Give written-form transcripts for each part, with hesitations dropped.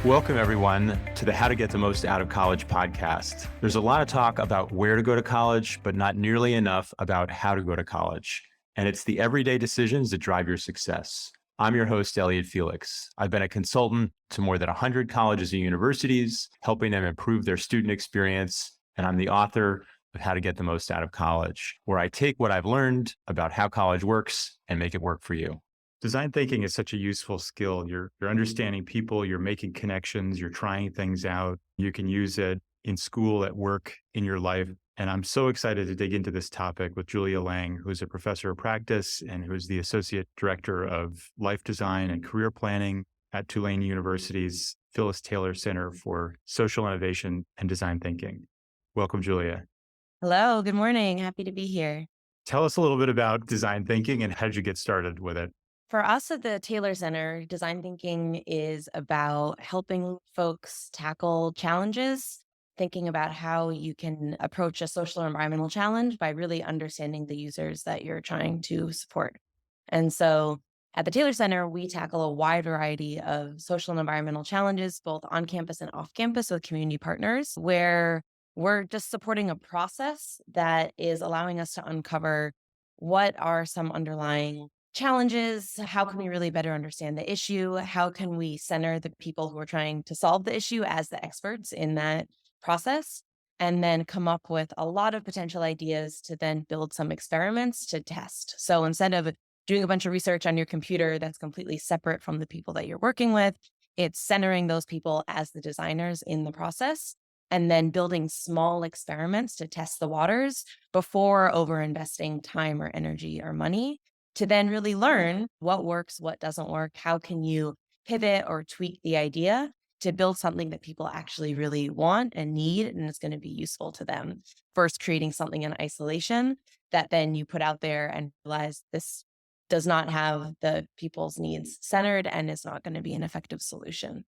Welcome, everyone, to the How to Get the Most Out of College podcast. There's a lot of talk about where to go to college, but not nearly enough about how to go to college. And it's the everyday decisions that drive your success. I'm your host, Elliot Felix. I've been a consultant to more than 100 colleges and universities, helping them improve their student experience. And I'm the author of How to Get the Most Out of College, where I take what I've learned about how college works and make it work for you. Design thinking is such a useful skill. You're understanding people, you're making connections, you're trying things out. You can use it in school, at work, in your life. And I'm so excited to dig into this topic with Julia Lang, who's a professor of practice and who's the associate director of life design and career planning at Tulane University's Phyllis Taylor Center for Social Innovation and Design Thinking. Welcome, Julia. Hello, good morning. Happy to be here. Tell us a little bit about design thinking and how did you get started with it? For us at the Taylor Center, design thinking is about helping folks tackle challenges, thinking about how you can approach a social or environmental challenge by really understanding the users that you're trying to support. And so at the Taylor Center, we tackle a wide variety of social and environmental challenges, both on campus and off campus with community partners, where we're just supporting a process that is allowing us to uncover what are some underlying challenges. How can we really better understand the issue? How can we center the people who are trying to solve the issue as the experts in that process? And then come up with a lot of potential ideas to then build some experiments to test. So instead of doing a bunch of research on your computer that's completely separate from the people that you're working with, it's centering those people as the designers in the process and then building small experiments to test the waters before over investing time or energy or money to then really learn what works, what doesn't work, how can you pivot or tweak the idea to build something that people actually really want and need and is going to be useful to them. First, creating something in isolation that then you put out there and realize this does not have the people's needs centered and is not going to be an effective solution.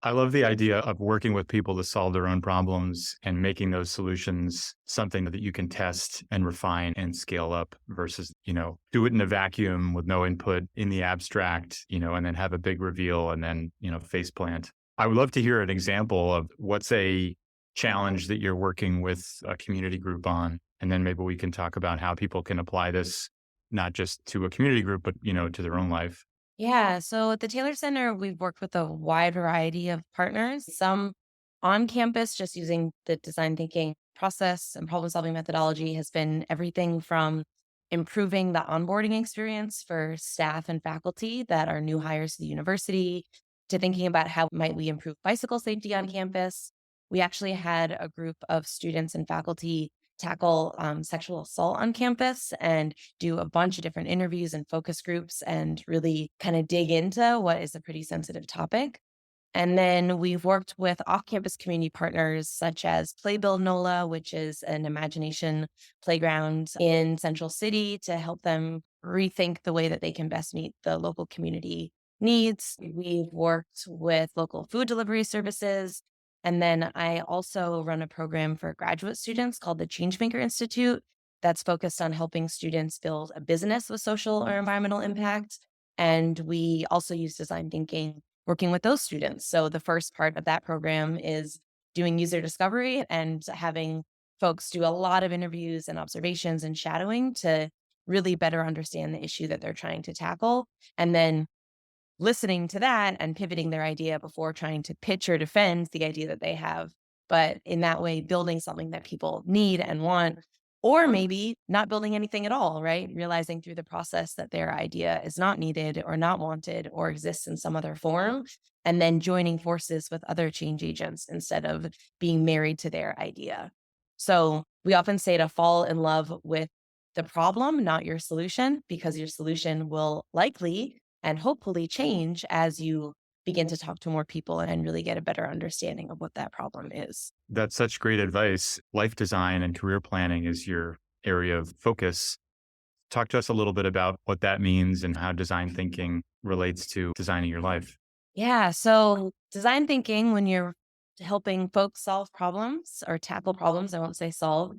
I love the idea of working with people to solve their own problems and making those solutions something that you can test and refine and scale up versus, do it in a vacuum with no input in the abstract, and then have a big reveal and then, face plant. I would love to hear an example of what's a challenge that you're working with a community group on. And then maybe we can talk about how people can apply this, not just to a community group, but, to their own life. Yeah. So at the Taylor Center, we've worked with a wide variety of partners, some on campus, just using the design thinking process and problem solving methodology has been everything from improving the onboarding experience for staff and faculty that are new hires to the university to thinking about how might we improve bicycle safety on campus. We actually had a group of students and faculty tackle sexual assault on campus and do a bunch of different interviews and focus groups and really kind of dig into what is a pretty sensitive topic. And then we've worked with off-campus community partners such as Playbuild NOLA, which is an imagination playground in Central City to help them rethink the way that they can best meet the local community needs. We've worked with local food delivery services. And then I also run a program for graduate students called the Changemaker Institute that's focused on helping students build a business with social or environmental impact. And we also use design thinking working with those students. So the first part of that program is doing user discovery and having folks do a lot of interviews and observations and shadowing to really better understand the issue that they're trying to tackle. And then listening to that and pivoting their idea before trying to pitch or defend the idea that they have. But in that way, building something that people need and want, or maybe not building anything at all, right? Realizing through the process that their idea is not needed or not wanted or exists in some other form, and then joining forces with other change agents instead of being married to their idea. So we often say to fall in love with the problem, not your solution, because your solution will likely and hopefully change as you begin to talk to more people and really get a better understanding of what that problem is. That's such great advice. Life design and career planning is your area of focus. Talk to us a little bit about what that means and how design thinking relates to designing your life. Yeah. So design thinking, when you're helping folks solve problems or tackle problems, I won't say solve,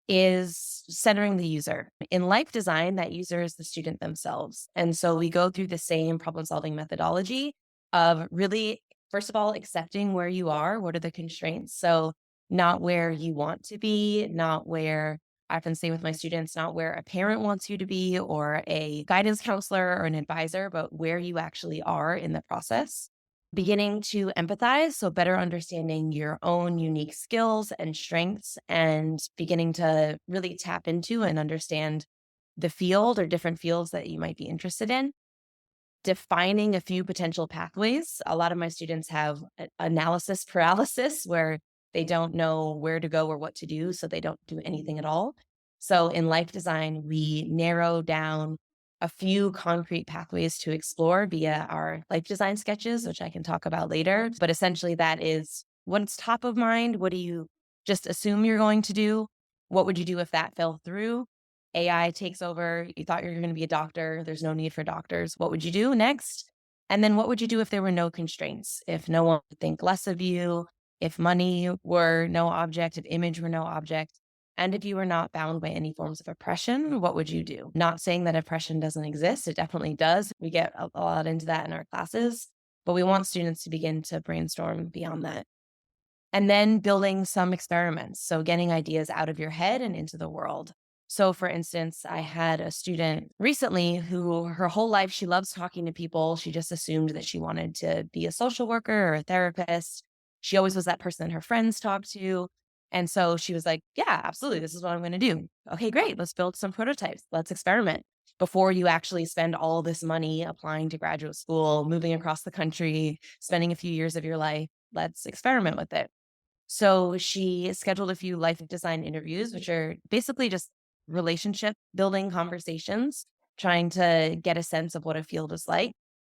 is centering the user. In life design, that user is the student themselves. And so we go through the same problem solving methodology of really first of all, accepting where you are. What are the constraints? So, not where you want to be, not where I often say with my students, not where a parent wants you to be or a guidance counselor or an advisor, but where you actually are in the process. Beginning to empathize, so better understanding your own unique skills and strengths, and beginning to really tap into and understand the field or different fields that you might be interested in. Defining a few potential pathways. A lot of my students have analysis paralysis where they don't know where to go or what to do, so they don't do anything at all. So in life design, we narrow down a few concrete pathways to explore via our life design sketches, which I can talk about later. But essentially, that is what's top of mind. What do you just assume you're going to do? What would you do if that fell through? AI takes over. You thought you were going to be a doctor. There's no need for doctors. What would you do next? And then what would you do if there were no constraints? If no one would think less of you, if money were no object, if image were no object, and if you were not bound by any forms of oppression, what would you do? Not saying that oppression doesn't exist. It definitely does. We get a lot into that in our classes, but we want students to begin to brainstorm beyond that. And then building some experiments. So getting ideas out of your head and into the world. So for instance, I had a student recently who her whole life, she loves talking to people. She just assumed that she wanted to be a social worker or a therapist. She always was that person that her friends talked to. And so she was like, yeah, absolutely. This is what I'm going to do. Okay, great. Let's build some prototypes. Let's experiment before you actually spend all this money applying to graduate school, moving across the country, spending a few years of your life. Let's experiment with it. So she scheduled a few life design interviews, which are basically just relationship building conversations, trying to get a sense of what a field is like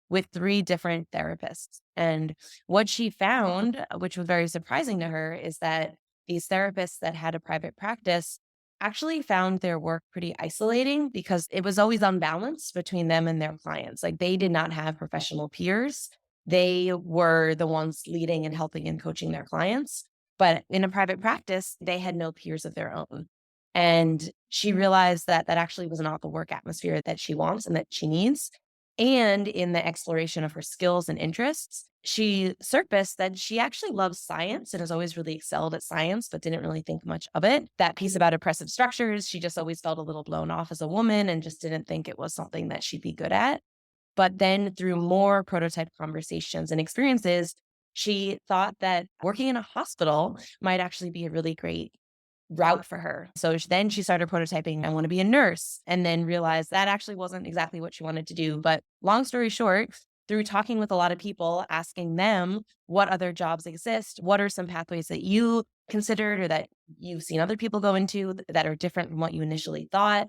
with three different therapists. And what she found, which was very surprising to her, is that these therapists that had a private practice actually found their work pretty isolating because it was always unbalanced between them and their clients. Like they did not have professional peers. They were the ones leading and helping and coaching their clients. But in a private practice, they had no peers of their own. And she realized that that actually was not the work atmosphere that she wants and that she needs. And in the exploration of her skills and interests, she surfaced that she actually loves science and has always really excelled at science, but didn't really think much of it. That piece about oppressive structures, she just always felt a little blown off as a woman and just didn't think it was something that she'd be good at. But then through more prototype conversations and experiences, she thought that working in a hospital might actually be a really great route for her. So then she started prototyping, I want to be a nurse, and then realized that actually wasn't exactly what she wanted to do. But long story short, through talking with a lot of people, asking them what other jobs exist, what are some pathways that you considered or that you've seen other people go into that are different from what you initially thought,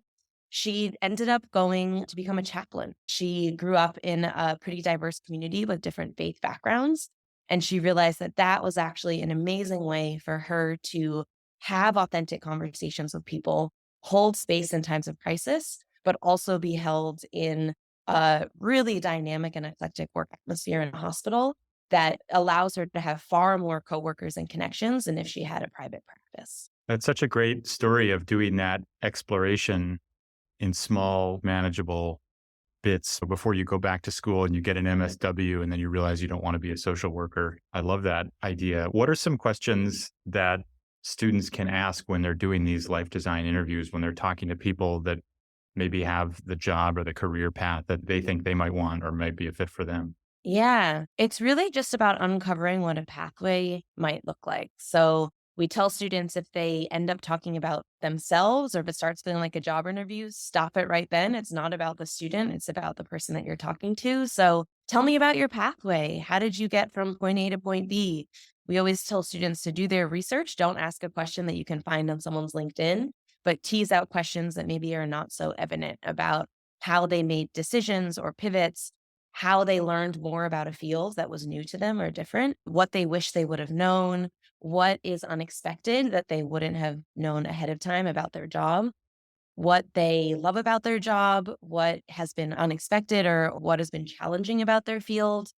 she ended up going to become a chaplain. She grew up in a pretty diverse community with different faith backgrounds. And she realized that that was actually an amazing way for her to have authentic conversations with people, hold space in times of crisis, but also be held in a really dynamic and eclectic work atmosphere in a hospital that allows her to have far more coworkers and connections than if she had a private practice. That's such a great story of doing that exploration in small, manageable bits before you go back to school and you get an MSW and then you realize you don't want to be a social worker. I love that idea. What are some questions that students can ask when they're doing these life design interviews, when they're talking to people that maybe have the job or the career path that they think they might want or might be a fit for them? Yeah, it's really just about uncovering what a pathway might look like. So we tell students if they end up talking about themselves or if it starts feeling like a job interview, stop it right then. It's not about the student, it's about the person that you're talking to. So tell me about your pathway. How did you get from point A to point B? We always tell students to do their research. Don't ask a question that you can find on someone's LinkedIn, but tease out questions that maybe are not so evident about how they made decisions or pivots, how they learned more about a field that was new to them or different, what they wish they would have known, what is unexpected that they wouldn't have known ahead of time about their job, what they love about their job, what has been unexpected or what has been challenging about their field,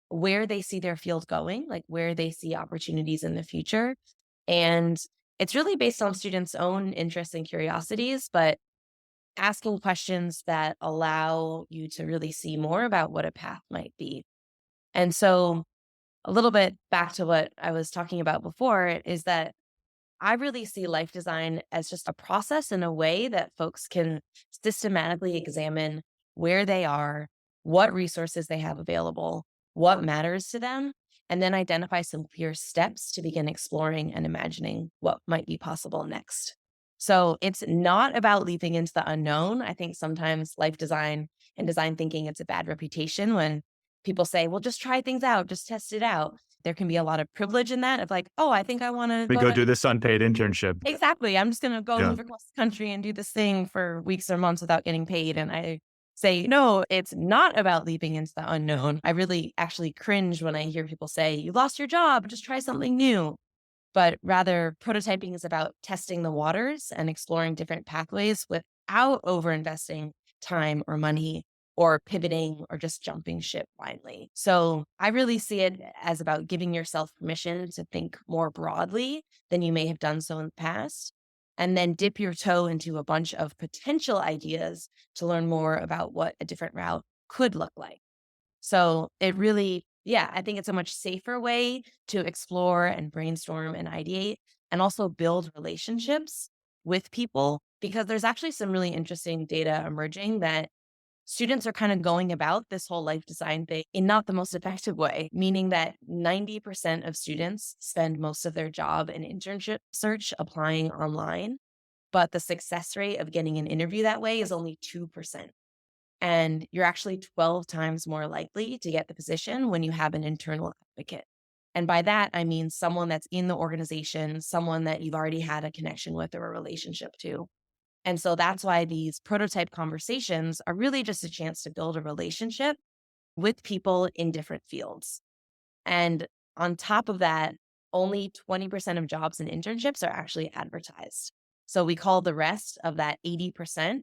where they see their field going, like where they see opportunities in the future. And it's really based on students' own interests and curiosities, but asking questions that allow you to really see more about what a path might be. And so a little bit back to what I was talking about before is that I really see life design as just a process and a way that folks can systematically examine where they are, what resources they have available, what matters to them, and then identify some clear steps to begin exploring and imagining what might be possible next. So it's not about leaping into the unknown. I think sometimes life design and design thinking, it's a bad reputation when people say, well, just try things out, just test it out. There can be a lot of privilege in that of like, oh, I think I want to We go go to do this unpaid internship. exactly. I'm just going to go Yeah. move across the country and do this thing for weeks or months without getting paid. And I say, no, it's not about leaping into the unknown. I really actually cringe when I hear people say, you lost your job, just try something new. But rather, prototyping is about testing the waters and exploring different pathways without overinvesting time or money or pivoting or just jumping ship blindly. So I really see it as about giving yourself permission to think more broadly than you may have done so in the past. And then dip your toe into a bunch of potential ideas to learn more about what a different route could look like. So it really, yeah, I think it's a much safer way to explore and brainstorm and ideate and also build relationships with people because there's actually some really interesting data emerging that students are kind of going about this whole life design thing in not the most effective way, meaning that 90% of students spend most of their job and internship search applying online, but the success rate of getting an interview that way is only 2%. And you're actually 12 times more likely to get the position when you have an internal advocate. And by that, I mean someone that's in the organization, someone that you've already had a connection with or a relationship to. And so that's why these prototype conversations are really just a chance to build a relationship with people in different fields. And on top of that, only 20% of jobs and internships are actually advertised. So we call the rest of that 80%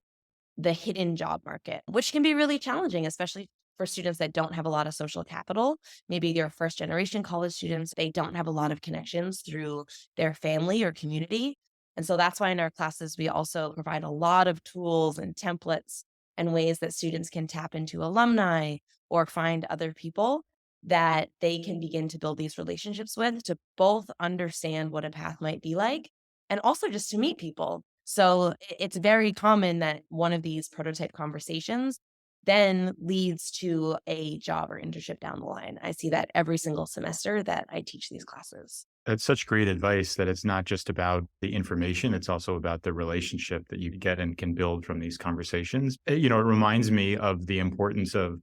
the hidden job market, which can be really challenging, especially for students that don't have a lot of social capital. Maybe they're first generation college students, they don't have a lot of connections through their family or community. And so that's why in our classes, we also provide a lot of tools and templates and ways that students can tap into alumni or find other people that they can begin to build these relationships with to both understand what a path might be like and also just to meet people. So it's very common that one of these prototype conversations then leads to a job or internship down the line. I see that every single semester that I teach these classes. That's such great advice that it's not just about the information, it's also about the relationship that you get and can build from these conversations. It reminds me of the importance of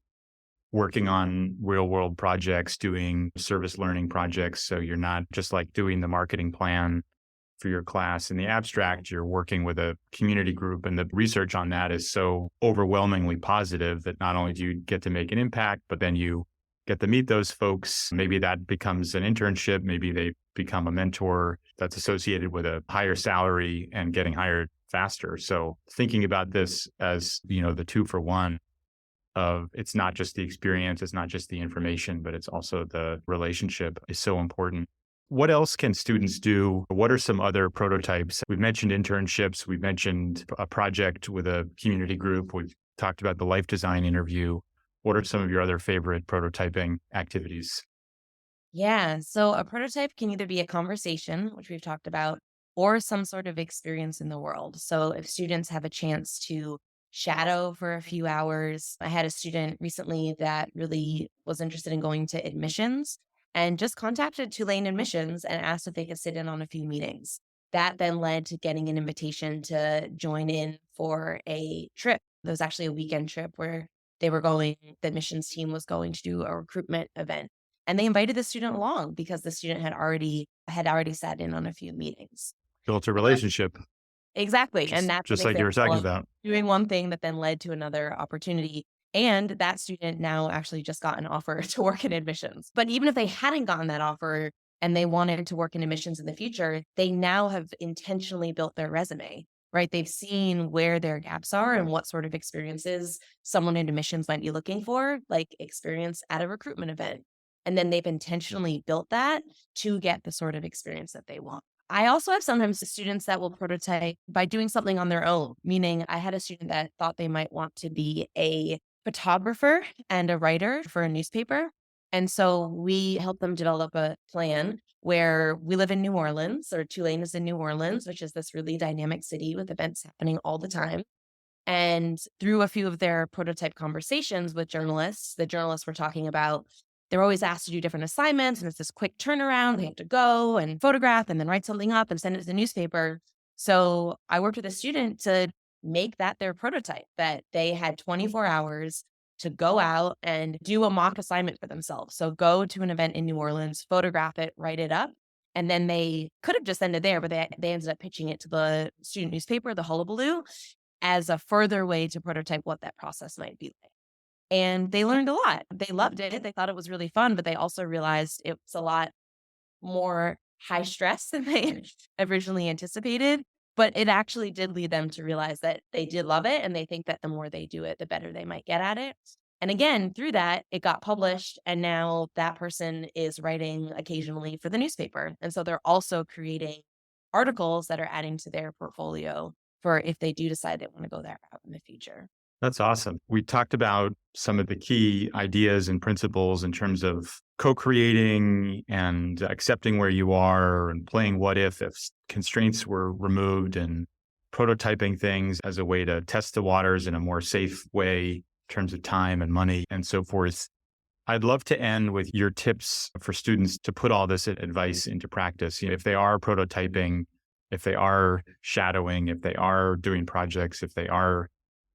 working on real world projects, doing service learning projects. So you're not just like doing the marketing plan for your class in the abstract, you're working with a community group. And the research on that is so overwhelmingly positive that not only do you get to make an impact, but then you get to meet those folks. Maybe that becomes an internship. Maybe they become a mentor that's associated with a higher salary and getting hired faster. So thinking about this as, the 2 for 1 of it's not just the experience, it's not just the information, but it's also the relationship is so important. What else can students do? What are some other prototypes? We've mentioned internships. We've mentioned a project with a community group. We've talked about the life design interview. What are some of your other favorite prototyping activities? Yeah. So a prototype can either be a conversation, which we've talked about, or some sort of experience in the world. So if students have a chance to shadow for a few hours, I had a student recently that really was interested in going to admissions and just contacted Tulane admissions and asked if they could sit in on a few meetings. That then led to getting an invitation to join in for a trip. There was actually a weekend trip where the admissions team was going to do a recruitment event and they invited the student along because the student had already sat in on a few meetings. Built a Um, relationship, exactly, and that's an just like you were example talking of about. doing one thing that then led to another opportunity, and that student now actually just got an offer to work in admissions. But even if they hadn't gotten that offer and they wanted to work in admissions in the future, they now have intentionally built their resume, right? They've seen where their gaps are and what sort of experiences someone in admissions might be looking for, like experience at a recruitment event. And then they've intentionally built that to get the sort of experience that they want. I also have sometimes students that will prototype by doing something on their own, meaning I had a student that thought they might want to be a photographer and a writer for a newspaper. And so we help them develop a plan where we live in New Orleans, or Tulane is in New Orleans, which is this really dynamic city with events happening all the time. And through a few of their prototype conversations with journalists, the journalists were talking about they're always asked to do different assignments, and it's this quick turnaround. They have to go and photograph and then write something up and send it to the newspaper. So I worked with a student to make that their prototype, that they had 24 hours to go out and do a mock assignment for themselves. So go to an event in New Orleans, photograph it, write it up. And then they could have just ended there, but they ended up pitching it to the student newspaper, the Hullabaloo, as a further way to prototype what that process might be like. And they learned a lot. They loved it. They thought it was really fun, but they also realized it was a lot more high stress than they originally anticipated. But it actually did lead them to realize that they did love it. And they think that the more they do it, the better they might get at it. And again, through that, it got published. And now that person is writing occasionally for the newspaper. And so they're also creating articles that are adding to their portfolio for if they do decide they want to go that route in the future. That's awesome. We talked about some of the key ideas and principles in terms of co-creating and accepting where you are and playing what if constraints were removed, and prototyping things as a way to test the waters in a more safe way in terms of time and money and so forth. I'd love to end with your tips for students to put all this advice into practice. If they are prototyping, if they are shadowing, if they are doing projects, if they are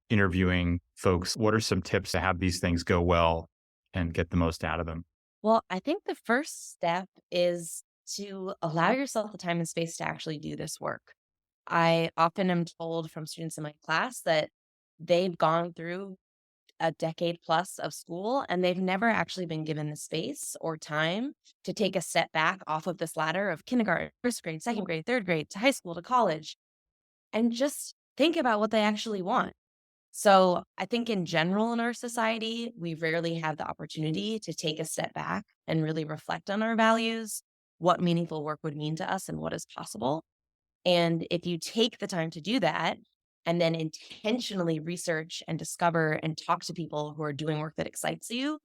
interviewing folks, what are some tips to have these things go well and get the most out of them? Well, I think the first step is to allow yourself the time and space to actually do this work. I often am told from students in my class that they've gone through a decade plus of school and they've never actually been given the space or time to take a step back off of this ladder of kindergarten, first grade, second grade, third grade, to high school, to college, and just think about what they actually want. So I think in general in our society, we rarely have the opportunity to take a step back and really reflect on our values, what meaningful work would mean to us, and what is possible. And if you take the time to do that and then intentionally research and discover and talk to people who are doing work that excites you,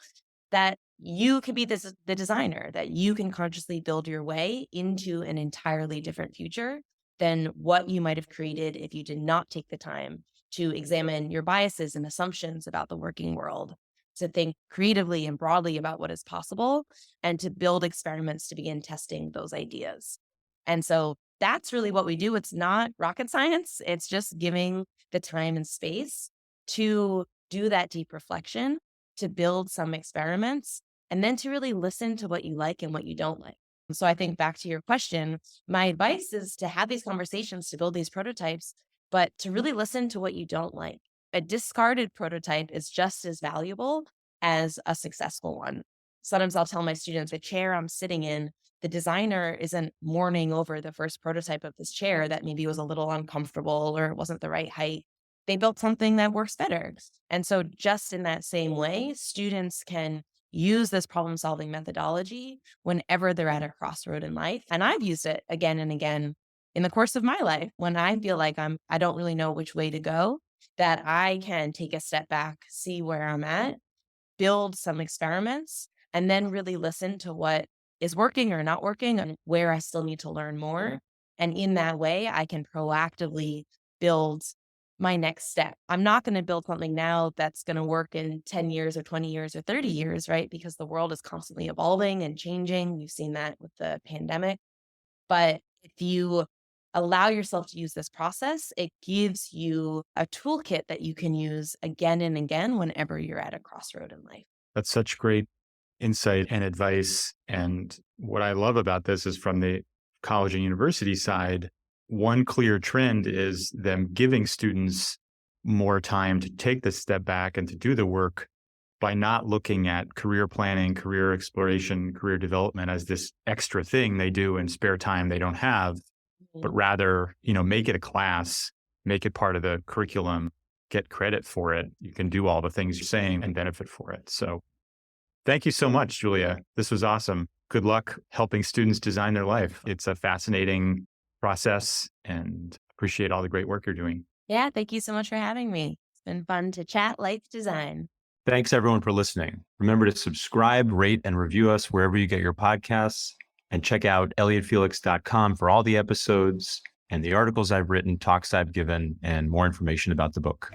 that you could be the designer, that you can consciously build your way into an entirely different future than what you might have created if you did not take the time to examine your biases and assumptions about the working world, to think creatively and broadly about what is possible, and to build experiments to begin testing those ideas. And so that's really what we do. It's not rocket science. It's just giving the time and space to do that deep reflection, to build some experiments, and then to really listen to what you like and what you don't like. So I think back to your question, my advice is to have these conversations, to build these prototypes, but to really listen to what you don't like. A discarded prototype is just as valuable as a successful one. Sometimes I'll tell my students the chair I'm sitting in, the designer isn't mourning over the first prototype of this chair that maybe was a little uncomfortable or it wasn't the right height. They built something that works better. And so, just in that same way, students can use this problem solving methodology whenever they're at a crossroad in life. And I've used it again and again in the course of my life when I feel like I don't really know which way to go, that I can take a step back, see where I'm at, build some experiments, and then really listen to what is working or not working and where I still need to learn more. And in that way, I can proactively build my next step. I'm not going to build something now that's going to work in 10 years or 20 years or 30 years, right? Because the world is constantly evolving and changing. We've seen that with the pandemic. But if you allow yourself to use this process, it gives you a toolkit that you can use again and again whenever you're at a crossroad in life. That's such great insight and advice. And what I love about this is from the college and university side, one clear trend is them giving students more time to take the step back and to do the work by not looking at career planning, career exploration, career development as this extra thing they do in spare time they don't have, but rather, make it a class, make it part of the curriculum, get credit for it. You can do all the things you're saying and benefit for it. So thank you so much, Julia. This was awesome. Good luck helping students design their life. It's a fascinating process and appreciate all the great work you're doing. Yeah, thank you so much for having me. It's been fun to chat life design. Thanks everyone for listening. Remember to subscribe, rate, and review us wherever you get your podcasts, and check out elliottfelix.com for all the episodes and the articles I've written, talks I've given, and more information about the book.